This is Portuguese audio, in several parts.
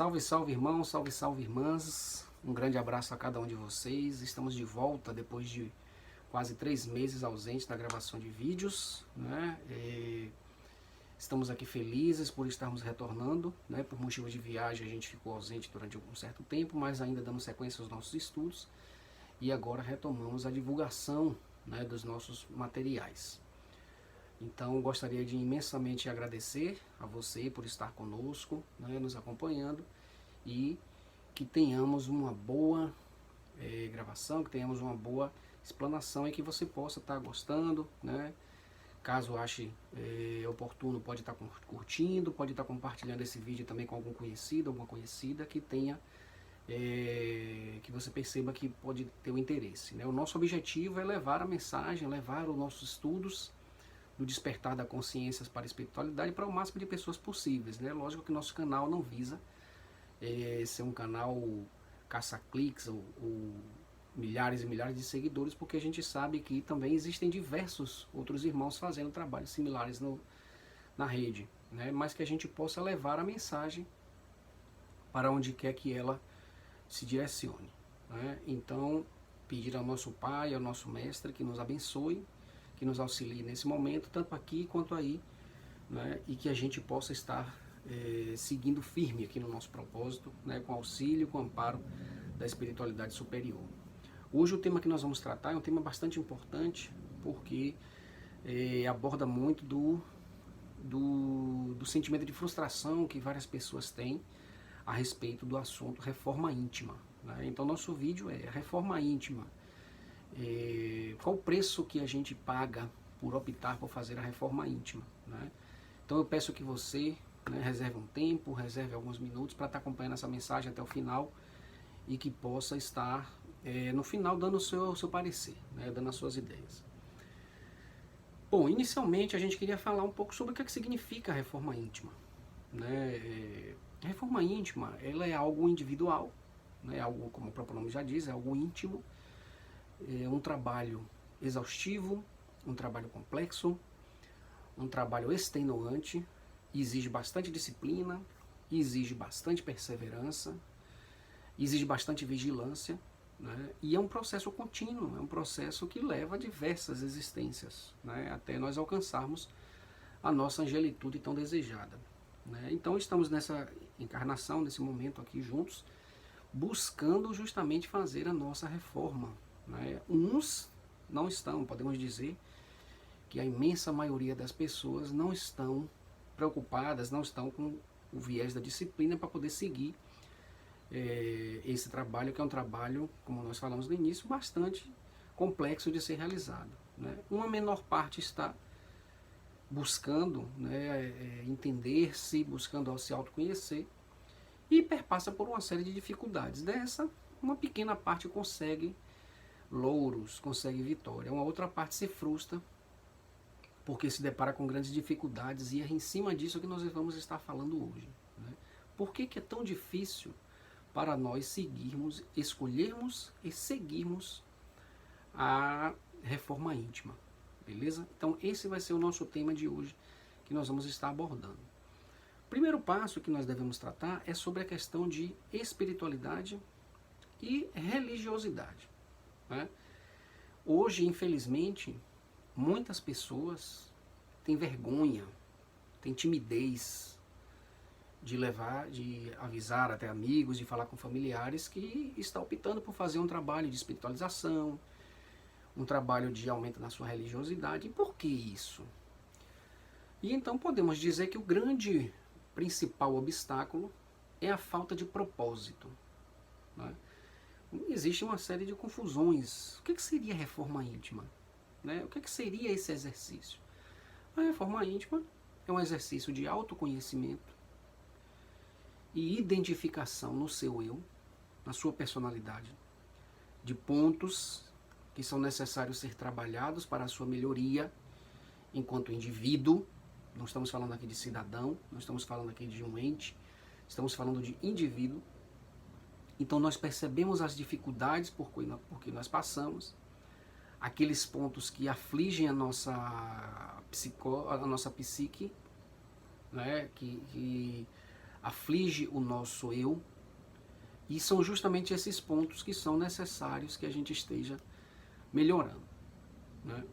Salve, salve irmãos, salve, salve irmãs. Um grande abraço a cada um de vocês. Estamos de volta depois de quase 3 meses ausentes da gravação de vídeos, né? Estamos aqui felizes por estarmos retornando, né? Por motivo de viagem a gente ficou ausente durante um certo tempo, mas ainda dando sequência aos nossos estudos. E agora retomamos a divulgação, né, dos nossos materiais. Então gostaria de imensamente agradecer a você por estar conosco, né, nos acompanhando, e que tenhamos uma boa gravação, que tenhamos uma boa explanação e que você possa estar gostando, né? Caso ache oportuno, pode estar curtindo, pode estar compartilhando esse vídeo também com algum conhecido, alguma conhecida que tenha, que você perceba que pode ter o interesse, né? O nosso objetivo é levar a mensagem, levar os nossos estudos do despertar da consciência para a espiritualidade para o máximo de pessoas possíveis, né? Lógico que nosso canal não visa ser um canal caça-cliques ou milhares e milhares de seguidores, porque a gente sabe que também existem diversos outros irmãos fazendo trabalhos similares na rede, né? Mas que a gente possa levar a mensagem para onde quer que ela se direcione, né? Então, pedir ao nosso Pai, ao nosso Mestre, que nos abençoe, que nos auxilie nesse momento, tanto aqui quanto aí, né? E que a gente possa estar seguindo firme aqui no nosso propósito, né? Com auxílio, com amparo da espiritualidade superior. Hoje o tema que nós vamos tratar é um tema bastante importante, porque aborda muito do sentimento de frustração que várias pessoas têm a respeito do assunto reforma íntima, né? Então nosso vídeo é reforma íntima. Qual o preço que a gente paga por optar por fazer a reforma íntima, né? Então eu peço que você, né, reserve um tempo, reserve alguns minutos para estar acompanhando essa mensagem até o final e que possa estar no final dando o seu parecer, né, dando as suas ideias. Bom, inicialmente a gente queria falar um pouco sobre o que significa a reforma íntima, né? A reforma íntima, ela é algo individual, né, algo, como o próprio nome já diz, é algo íntimo. É um trabalho exaustivo, um trabalho complexo, um trabalho extenuante, exige bastante disciplina, exige bastante perseverança, exige bastante vigilância, né? E é um processo contínuo, é um processo que leva a diversas existências, né? Até nós alcançarmos a nossa angelitude tão desejada, né? Então estamos nessa encarnação, nesse momento aqui juntos, buscando justamente fazer a nossa reforma, né? Uns não estão, podemos dizer que a imensa maioria das pessoas não estão preocupadas, não estão com o viés da disciplina para poder seguir esse trabalho, que é um trabalho, como nós falamos no início, bastante complexo de ser realizado, né? Uma menor parte está buscando, né, entender-se, buscando se autoconhecer, e perpassa por uma série de dificuldades. Dessa, uma pequena parte consegue louros, consegue vitória. Uma outra parte se frustra porque se depara com grandes dificuldades, e é em cima disso que nós vamos estar falando hoje, né? Por que é tão difícil para nós seguirmos, escolhermos e seguirmos a reforma íntima, beleza? Então esse vai ser o nosso tema de hoje, que nós vamos estar abordando. O primeiro passo que nós devemos tratar é sobre a questão de espiritualidade e religiosidade, né? Hoje, infelizmente, muitas pessoas têm vergonha, têm timidez de avisar até amigos, de falar com familiares que está optando por fazer um trabalho de espiritualização, um trabalho de aumento na sua religiosidade. E por que isso? E então podemos dizer que o grande principal obstáculo é a falta de propósito, né? Existe uma série de confusões. O que seria reforma íntima, né? O que seria esse exercício? A reforma íntima é um exercício de autoconhecimento e identificação no seu eu, na sua personalidade, de pontos que são necessários ser trabalhados para a sua melhoria enquanto indivíduo. Não estamos falando aqui de cidadão, não estamos falando aqui de um ente, estamos falando de indivíduo. Então nós percebemos as dificuldades por que nós passamos, aqueles pontos que afligem a nossa psique, né? que aflige o nosso eu, e são justamente esses pontos que são necessários que a gente esteja melhorando, né?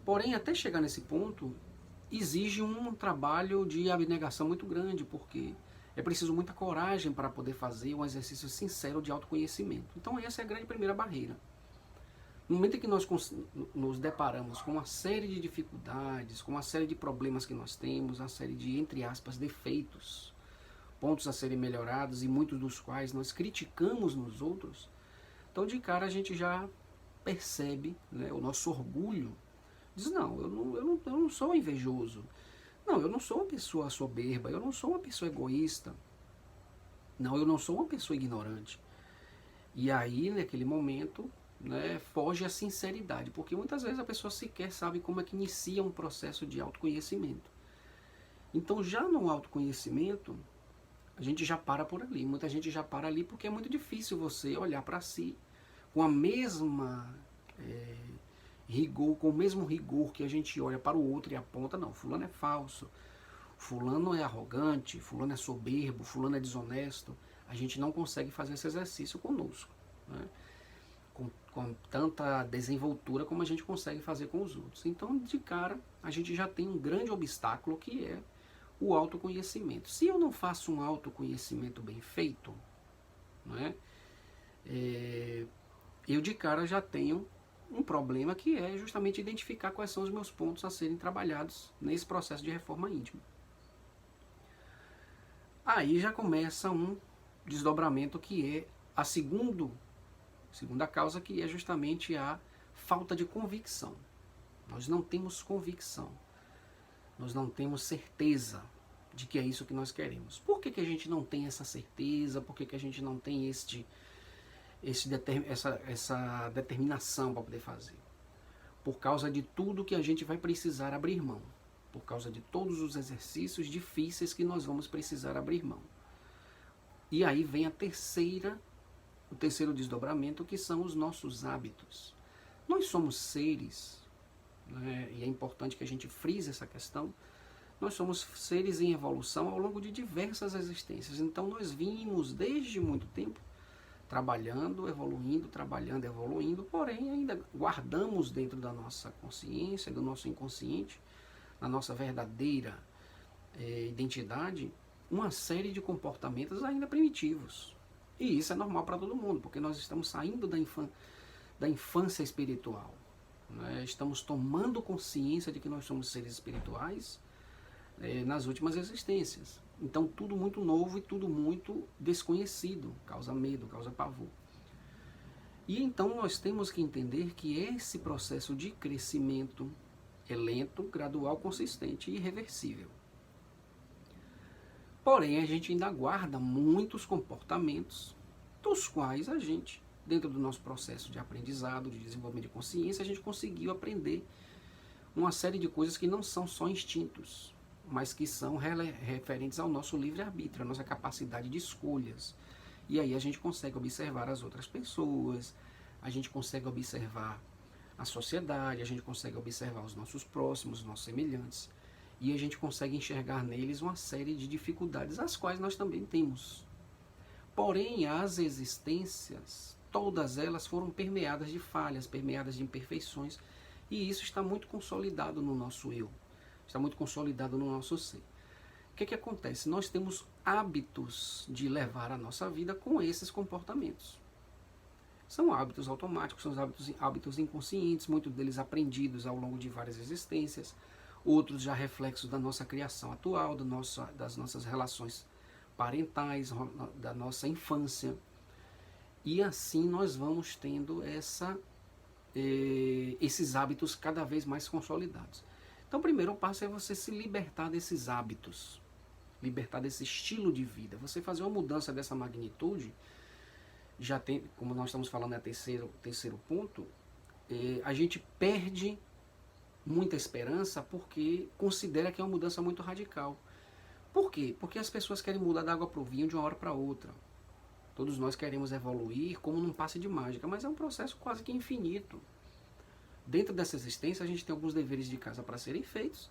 Porém, até chegar nesse ponto, exige um trabalho de abnegação muito grande, porque é preciso muita coragem para poder fazer um exercício sincero de autoconhecimento. Então essa é a grande primeira barreira. No momento em que nós nos deparamos com uma série de dificuldades, com uma série de problemas que nós temos, uma série de, entre aspas, defeitos, pontos a serem melhorados e muitos dos quais nós criticamos nos outros, então de cara a gente já percebe, né, o nosso orgulho. Diz, não, eu não sou invejoso. Não, eu não sou uma pessoa soberba, eu não sou uma pessoa egoísta. Não, eu não sou uma pessoa ignorante. E aí, naquele momento, né, foge a sinceridade, porque muitas vezes a pessoa sequer sabe como é que inicia um processo de autoconhecimento. Então, já no autoconhecimento, a gente já para por ali. Muita gente já para ali porque é muito difícil você olhar para si com a mesma rigor, com o mesmo rigor que a gente olha para o outro e aponta, não, fulano é falso, fulano é arrogante, fulano é soberbo, fulano é desonesto. A gente não consegue fazer esse exercício conosco, né? Com tanta desenvoltura como a gente consegue fazer com os outros. Então, de cara, a gente já tem um grande obstáculo que é o autoconhecimento. Se eu não faço um autoconhecimento bem feito, né, eu de cara já tenho um problema que é justamente identificar quais são os meus pontos a serem trabalhados nesse processo de reforma íntima. Aí já começa um desdobramento que é a segunda causa, que é justamente a falta de convicção. Nós não temos convicção, nós não temos certeza de que é isso que nós queremos. Por que a gente não tem essa certeza? Por que a gente não tem essa determinação para poder fazer? Por causa de tudo que a gente vai precisar abrir mão, por causa de todos os exercícios difíceis que nós vamos precisar abrir mão. E aí vem o terceiro desdobramento, que são os nossos hábitos. Nós somos seres, né, e é importante que a gente frise essa questão, nós somos seres em evolução ao longo de diversas existências. Então nós vimos desde muito tempo trabalhando, evoluindo, porém ainda guardamos dentro da nossa consciência, do nosso inconsciente, na nossa verdadeira identidade, uma série de comportamentos ainda primitivos. E isso é normal para todo mundo, porque nós estamos saindo da infância espiritual, né? Estamos tomando consciência de que nós somos seres espirituais nas últimas existências. Então tudo muito novo e tudo muito desconhecido, causa medo, causa pavor. E então nós temos que entender que esse processo de crescimento é lento, gradual, consistente e irreversível. Porém, a gente ainda guarda muitos comportamentos dos quais a gente, dentro do nosso processo de aprendizado, de desenvolvimento de consciência, a gente conseguiu aprender uma série de coisas que não são só instintos, mas que são referentes ao nosso livre-arbítrio, à nossa capacidade de escolhas. E aí a gente consegue observar as outras pessoas, a gente consegue observar a sociedade, a gente consegue observar os nossos próximos, os nossos semelhantes, e a gente consegue enxergar neles uma série de dificuldades, as quais nós também temos. Porém, as existências, todas elas foram permeadas de falhas, permeadas de imperfeições, e isso está muito consolidado no nosso eu, está muito consolidado no nosso ser. O que acontece? Nós temos hábitos de levar a nossa vida com esses comportamentos. São hábitos automáticos, são hábitos inconscientes, muitos deles aprendidos ao longo de várias existências, outros já reflexos da nossa criação atual, das nossas relações parentais, da nossa infância. E assim nós vamos tendo esses hábitos cada vez mais consolidados. Então o primeiro passo é você se libertar desses hábitos, libertar desse estilo de vida. Você fazer uma mudança dessa magnitude, já tem, como nós estamos falando, é terceiro ponto, a gente perde muita esperança porque considera que é uma mudança muito radical. Por quê? Porque as pessoas querem mudar da água para o vinho de uma hora para outra. Todos nós queremos evoluir como num passe de mágica, mas é um processo quase que infinito. Dentro dessa existência a gente tem alguns deveres de casa para serem feitos,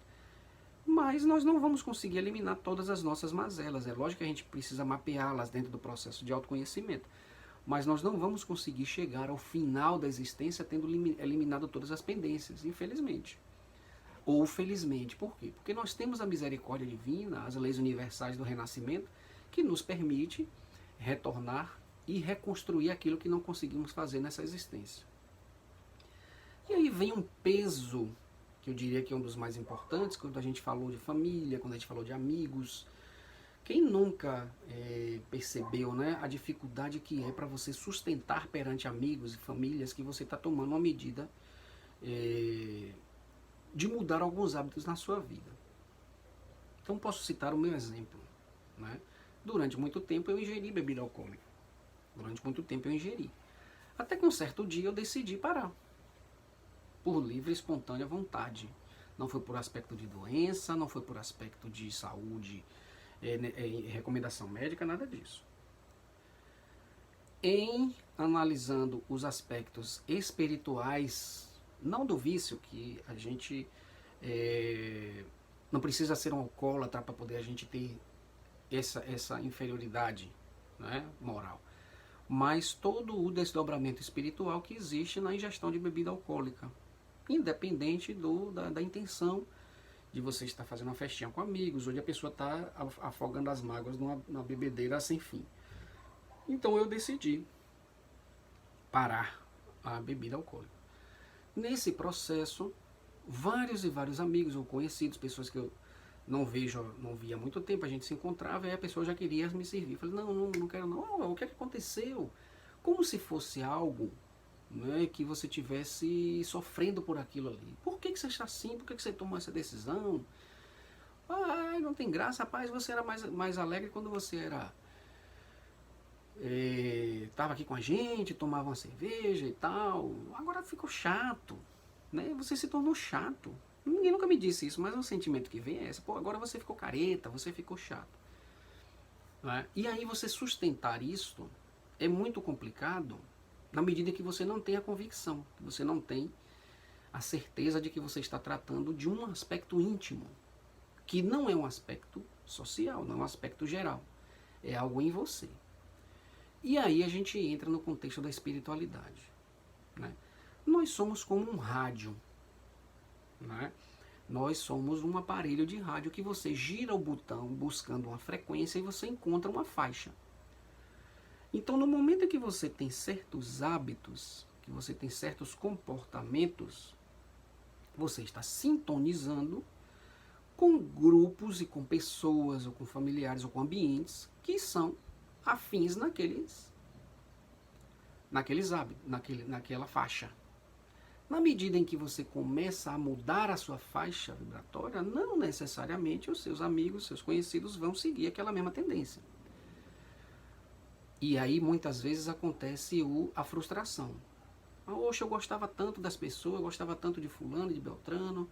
mas nós não vamos conseguir eliminar todas as nossas mazelas. É lógico que a gente precisa mapeá-las dentro do processo de autoconhecimento, mas nós não vamos conseguir chegar ao final da existência tendo eliminado todas as pendências, infelizmente. Ou felizmente. Por quê? Porque nós temos a misericórdia divina, as leis universais do renascimento, que nos permite retornar e reconstruir aquilo que não conseguimos fazer nessa existência. E aí vem um peso, que eu diria que é um dos mais importantes, quando a gente falou de família, quando a gente falou de amigos. Quem nunca percebeu, né, a dificuldade que é para você sustentar perante amigos e famílias que você está tomando uma medida de mudar alguns hábitos na sua vida. Então posso citar o meu exemplo. Né? Durante muito tempo eu ingeri bebida alcoólica. Durante muito tempo eu ingeri. Até que um certo dia eu decidi parar. Por livre e espontânea vontade. Não foi por aspecto de doença, não foi por aspecto de saúde, recomendação médica, nada disso. Em analisando os aspectos espirituais, não do vício, que a gente não precisa ser um alcoólatra para poder a gente ter essa inferioridade, né, moral, mas todo o desdobramento espiritual que existe na ingestão de bebida alcoólica, independente da intenção de você estar fazendo uma festinha com amigos, onde a pessoa está afogando as mágoas numa bebedeira sem fim. Então eu decidi parar a bebida alcoólica. Nesse processo, vários e vários amigos ou conhecidos, pessoas que eu não via há muito tempo, a gente se encontrava e a pessoa já queria me servir. Eu falei, não quero não. O que é que aconteceu? Como se fosse algo, né, que você tivesse sofrendo por aquilo ali. Por que você está assim? Por que você tomou essa decisão? Ah, não tem graça, rapaz, você era mais alegre quando você era... Estava aqui com a gente, tomava uma cerveja e tal. Agora ficou chato, né? Você se tornou chato. Ninguém nunca me disse isso, mas o sentimento que vem é esse. Pô, agora você ficou careta, você ficou chato. Né? E aí você sustentar isso é muito complicado na medida que você não tem a convicção, que você não tem a certeza de que você está tratando de um aspecto íntimo, que não é um aspecto social, não é um aspecto geral. É algo em você. E aí a gente entra no contexto da espiritualidade. Né? Nós somos como um rádio. Né? Nós somos um aparelho de rádio que você gira o botão buscando uma frequência e você encontra uma faixa. Então, no momento em que você tem certos hábitos, que você tem certos comportamentos, você está sintonizando com grupos e com pessoas, ou com familiares, ou com ambientes que são afins naqueles hábitos, naquela faixa. Na medida em que você começa a mudar a sua faixa vibratória, não necessariamente os seus amigos, seus conhecidos vão seguir aquela mesma tendência. E aí muitas vezes acontece a frustração. Oxe, eu gostava tanto das pessoas, eu gostava tanto de fulano, de beltrano,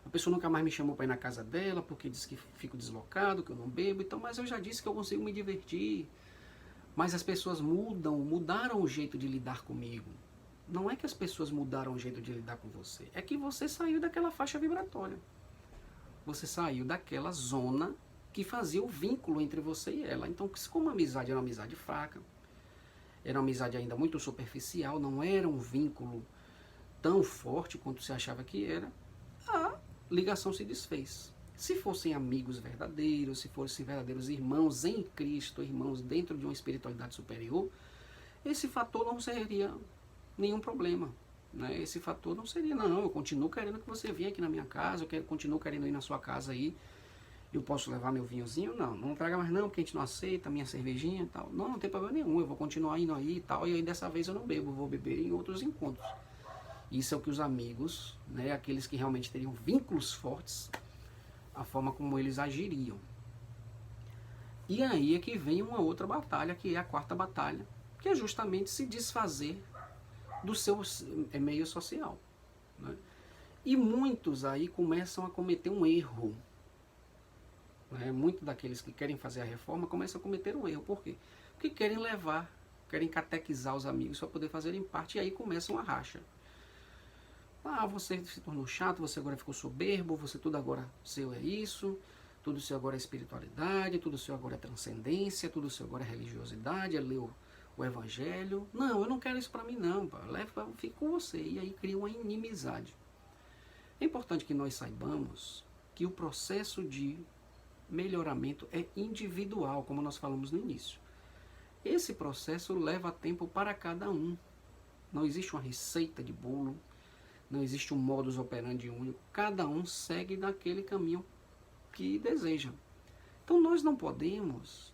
a pessoa nunca mais me chamou para ir na casa dela, porque diz que fico deslocado, que eu não bebo, então, mas eu já disse que eu consigo me divertir. Mas as pessoas mudaram o jeito de lidar comigo. Não é que as pessoas mudaram o jeito de lidar com você, é que você saiu daquela faixa vibratória. Você saiu daquela zona que fazia o vínculo entre você e ela. Então, como a amizade era uma amizade fraca, era uma amizade ainda muito superficial, não era um vínculo tão forte quanto você achava que era, a ligação se desfez. Se fossem amigos verdadeiros, se fossem verdadeiros irmãos em Cristo, irmãos dentro de uma espiritualidade superior, esse fator não seria nenhum problema. Né? Esse fator não seria, não, eu continuo querendo que você venha aqui na minha casa, eu continuo querendo ir na sua casa aí, eu posso levar meu vinhozinho? Não traga mais não, porque a gente não aceita, minha cervejinha e tal. Não tem problema nenhum, eu vou continuar indo aí e tal, e aí dessa vez eu não bebo, vou beber em outros encontros. Isso é o que os amigos, né, aqueles que realmente teriam vínculos fortes, a forma como eles agiriam. E aí é que vem uma outra batalha, que é a quarta batalha, que é justamente se desfazer do seu meio social. Né? E muitos aí começam a cometer um erro. Né? Muitos daqueles que querem fazer a reforma começam a cometer um erro. Por quê? Porque querem catequizar os amigos para poder fazerem parte, e aí começam a racha. Ah, você se tornou chato, você agora ficou soberbo, você tudo agora seu é isso, tudo seu agora é espiritualidade, tudo seu agora é transcendência, tudo seu agora é religiosidade, é ler o evangelho. Não, eu não quero isso para mim não, pá. Fico com você. E aí cria uma inimizade. É importante que nós saibamos que o processo de melhoramento é individual, como nós falamos no início. Esse processo leva tempo para cada um. Não existe uma receita de bolo, não existe um modus operandi único. Cada um segue naquele caminho que deseja. Então nós não podemos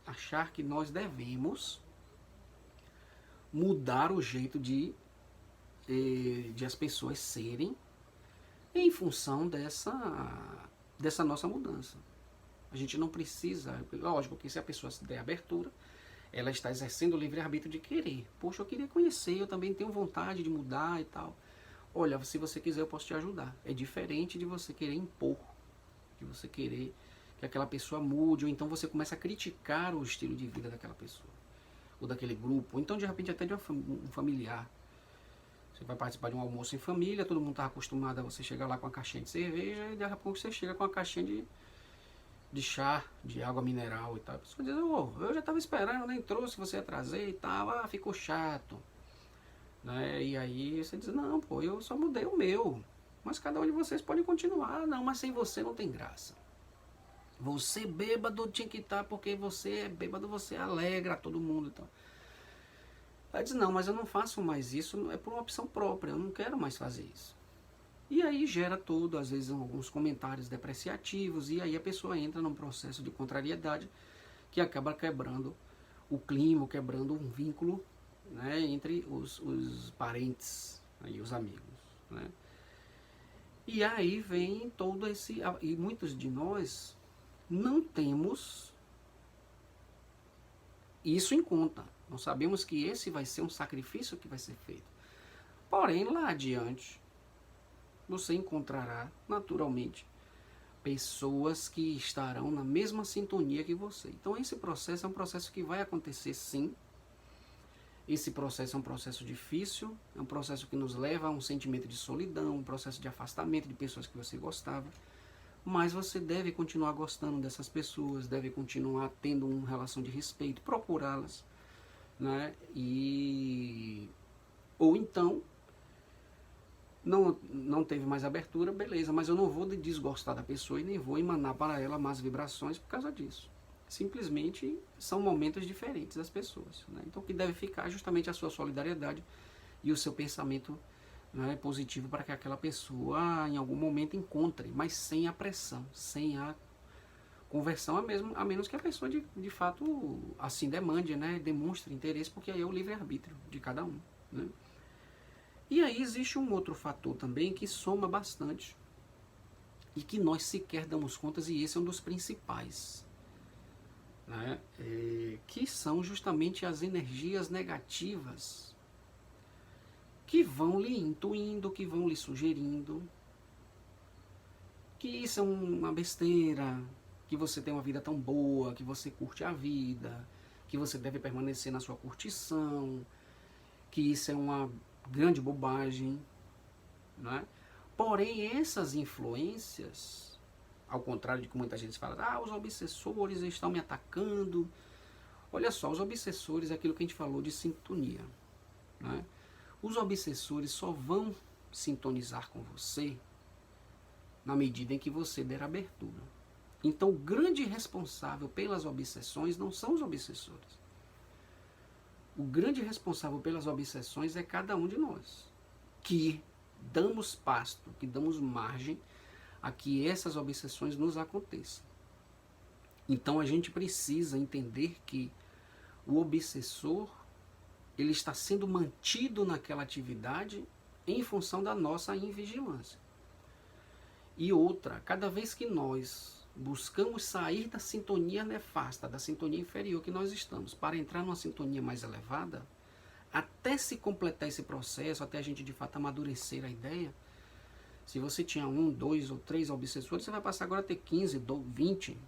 achar que nós devemos mudar o jeito de as pessoas serem em função dessa nossa mudança. A gente não precisa, lógico que se a pessoa se der abertura, ela está exercendo o livre-arbítrio de querer. Poxa, eu queria conhecer, eu também tenho vontade de mudar e tal. Olha, se você quiser eu posso te ajudar. É diferente de você querer impor, de você querer que aquela pessoa mude, ou então você começa a criticar o estilo de vida daquela pessoa, ou daquele grupo, ou então de repente até de um familiar. Você vai participar de um almoço em família, todo mundo está acostumado a você chegar lá com uma caixinha de cerveja, e daqui a pouco você chega com uma caixinha de chá, de água mineral e tal. A pessoa diz, oh, eu já estava esperando, nem trouxe, você ia trazer e tal, ah, ficou chato. Né? E aí você diz, não, pô, eu só mudei o meu, mas cada um de vocês pode continuar. Não, mas sem você não tem graça. Você bêbado tinha que estar, porque você é bêbado, você alegra todo mundo. Então. Ela diz, não, mas eu não faço mais isso, é por uma opção própria, eu não quero mais fazer isso. E aí gera tudo, às vezes alguns comentários depreciativos, e aí a pessoa entra num processo de contrariedade que acaba quebrando o clima, quebrando um vínculo, né, entre os parentes e os amigos. Né? E aí vem todo esse... E muitos de nós não temos isso em conta. Nós sabemos que esse vai ser um sacrifício que vai ser feito. Porém, lá adiante, você encontrará, naturalmente, pessoas que estarão na mesma sintonia que você. Então, esse processo é um processo que vai acontecer sim. Esse processo é um processo difícil, é um processo que nos leva a um sentimento de solidão, um processo de afastamento de pessoas que você gostava. Mas você deve continuar gostando dessas pessoas, deve continuar tendo uma relação de respeito, procurá-las, né? Ou então, não teve mais abertura, beleza, mas eu não vou desgostar da pessoa e nem vou emanar para ela más vibrações por causa disso. Simplesmente são momentos diferentes das pessoas. Né? Então o que deve ficar é justamente a sua solidariedade e o seu pensamento, né, positivo para que aquela pessoa em algum momento encontre, mas sem a pressão, sem a conversão, a menos que a pessoa de fato assim demande, né, demonstre interesse, porque aí é o livre-arbítrio de cada um. Né? E aí existe um outro fator também que soma bastante e que nós sequer damos contas, e esse é um dos principais. Né? Que são justamente as energias negativas que vão lhe intuindo, que vão lhe sugerindo que isso é uma besteira, que você tem uma vida tão boa, que você curte a vida, que você deve permanecer na sua curtição, que isso é uma grande bobagem. Né? Porém, essas influências, ao contrário de que muita gente fala, os obsessores estão me atacando. Olha só, os obsessores é aquilo que a gente falou de sintonia. Né? Os obsessores só vão sintonizar com você na medida em que você der abertura. Então, o grande responsável pelas obsessões não são os obsessores. O grande responsável pelas obsessões é cada um de nós, que damos pasto, que damos margem a que essas obsessões nos aconteçam. Então a gente precisa entender que o obsessor, ele está sendo mantido naquela atividade em função da nossa invigilância. E outra, cada vez que nós buscamos sair da sintonia nefasta, da sintonia inferior que nós estamos, para entrar numa sintonia mais elevada, até se completar esse processo, até a gente de fato amadurecer a ideia, se você tinha 1, 2 ou 3 obsessores, você vai passar agora a ter 15, 20,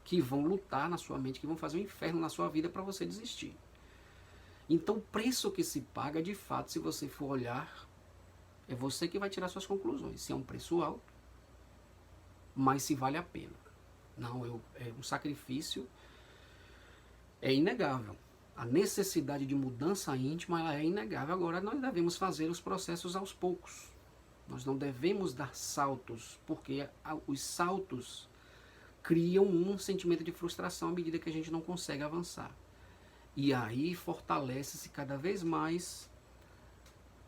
que vão lutar na sua mente, que vão fazer um inferno na sua vida para você desistir. Então o preço que se paga, de fato, se você for olhar É você que vai tirar suas conclusões. Se é um preço alto, mas se vale a pena. Não, é um sacrifício, é inegável. A necessidade de mudança íntima ela é inegável. Agora, nós devemos fazer os processos aos poucos. Nós não devemos dar saltos, porque os saltos criam um sentimento de frustração à medida que a gente não consegue avançar. E aí fortalece-se cada vez mais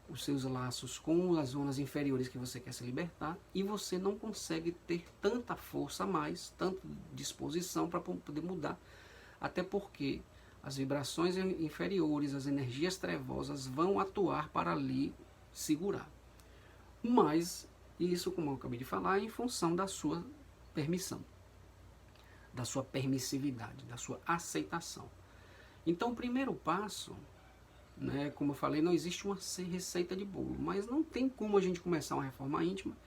os seus laços com as zonas inferiores que você quer se libertar, e você não consegue ter tanta força a mais, tanta disposição para poder mudar, até porque as vibrações inferiores, as energias trevosas vão atuar para ali segurar. Mas isso, como eu acabei de falar, é em função da sua permissão, da sua permissividade, da sua aceitação. Então o primeiro passo, né, como eu falei, não existe uma receita de bolo, mas não tem como a gente começar uma reforma íntima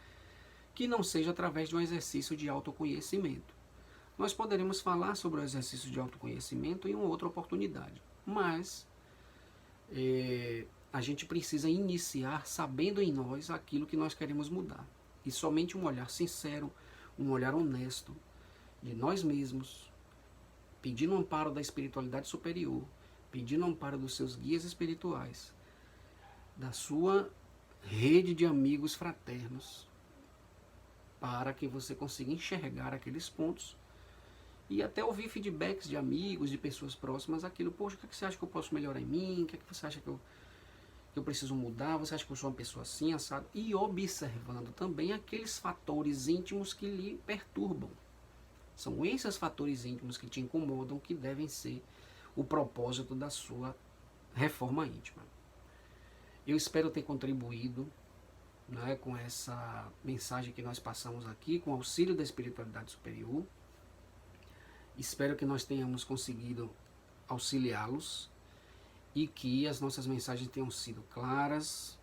que não seja através de um exercício de autoconhecimento. Nós poderemos falar sobre o exercício de autoconhecimento em uma outra oportunidade, mas a gente precisa iniciar sabendo em nós aquilo que nós queremos mudar. E somente um olhar sincero, um olhar honesto de nós mesmos, pedindo amparo da espiritualidade superior, pedindo amparo dos seus guias espirituais, da sua rede de amigos fraternos, para que você consiga enxergar aqueles pontos e até ouvir feedbacks de amigos, de pessoas próximas, aquilo, poxa, o que você acha que eu posso melhorar em mim? O que você acha que eu preciso mudar? Você acha que eu sou uma pessoa assim, assado? E observando também aqueles fatores íntimos que lhe perturbam. São esses fatores íntimos que te incomodam que devem ser o propósito da sua reforma íntima. Eu espero ter contribuído, né, com essa mensagem que nós passamos aqui, com o auxílio da espiritualidade superior. Espero que nós tenhamos conseguido auxiliá-los e que as nossas mensagens tenham sido claras.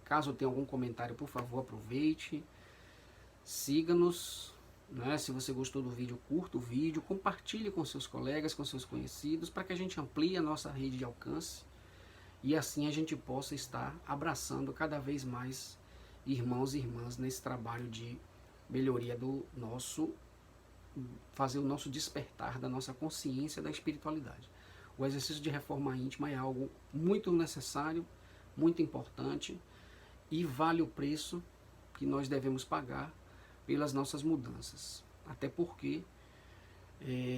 Caso tenha algum comentário, por favor, aproveite. Siga-nos. Né? Se você gostou do vídeo, curta o vídeo, compartilhe com seus colegas, com seus conhecidos, para que a gente amplie a nossa rede de alcance e assim a gente possa estar abraçando cada vez mais irmãos e irmãs nesse trabalho de melhoria do nosso, fazer o nosso despertar da nossa consciência da espiritualidade. O exercício de reforma íntima é algo muito necessário, muito importante e vale o preço que nós devemos pagar pelas nossas mudanças. Até porque,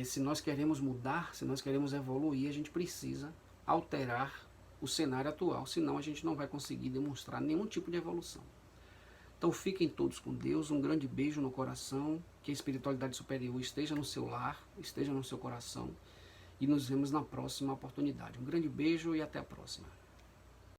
se nós queremos mudar, se nós queremos evoluir, a gente precisa alterar o cenário atual, senão a gente não vai conseguir demonstrar nenhum tipo de evolução. Então fiquem todos com Deus, um grande beijo no coração, que a espiritualidade superior esteja no seu lar, esteja no seu coração, e nos vemos na próxima oportunidade. Um grande beijo e até a próxima.